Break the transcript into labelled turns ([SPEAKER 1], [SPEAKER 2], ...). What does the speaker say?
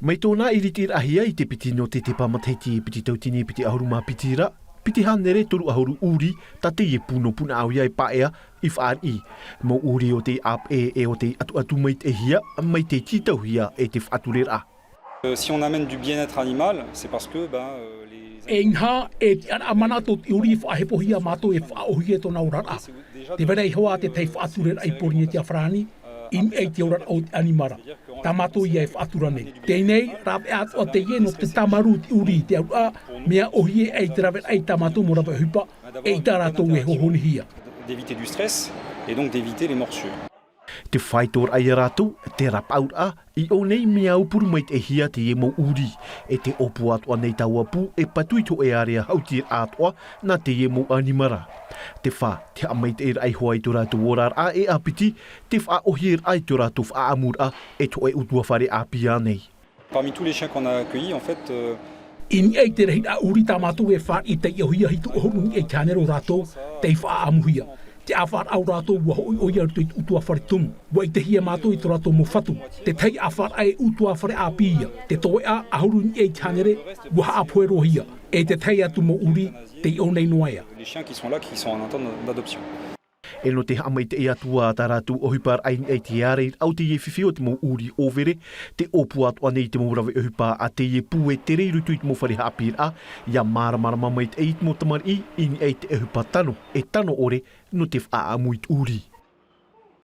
[SPEAKER 1] Mai tōna Fāri'Ira'a I te piti no te pāmateti piti tautini piti ahuruma pitira, piti hanere toru ahuru uri ta teie Puna'auia I Pā'ea I fāri'i. Mo uri o te Pā'ea o te atu mai te hia, mai te titau hia e te Fāri'Ira'A.
[SPEAKER 2] Si on amène du bien-être animal, c'est parce que
[SPEAKER 3] e inha e amana to uri whahepohia mato e whaohia to naurara. Te vera I hoa te tei whaaturera I poringe te awhrani, in e te ora o animara. Ta mato ia e whaaturane. Tēnei, rawe ato a teie no te tamaru te uri te aua, mea ohie e te rawe e tamato mo rawe hupa, e I tā rātou e hohoni hia.
[SPEAKER 2] D'éviter du stress et donc d'éviter les morsures.
[SPEAKER 1] Te whaitor ai rātou, te rapaura, I o nei mea upuru mai te hia te mo uri, e te opu atua nei taua pu e patui to e area hautir atua na te mo animara. Te wha, te amai te ai hoa I to rātou orar a e apiti, te wha ohir ai to rātou wha amura e to e ūtuafare a pia nei.
[SPEAKER 2] Parmi tous les chiens qu'on a accueillis, en fait...
[SPEAKER 3] In e te rehi a uri tāmatou e wha I te iohia hitu ohonu e tānero rātou, te wha amuhia. Te awhar au rātou ua hoi oia te ūtuafare tumu. Wa I te hia mātou I te rātou mo whatu. Te tei awhar ai ūtuafare a pia. Te toe a ahuru ni e tānere ua haapoe rohia. E te tei atu mo uri te I onei noaia.
[SPEAKER 2] Les chiens qui sont là, qui sont en attente d'adoption.
[SPEAKER 1] E no te hamai te e atua tā rātou ohipar ai e te are au te whiwhi o te mo uri ōvere, te opu atua nei te mo rawe ohipa a teie pu e te reiru tui te mo Fāri'Ira'A, ia māramara mamai te eit mo tamari I ni e te ohipa tano, e tano ore no te wha amuit uri.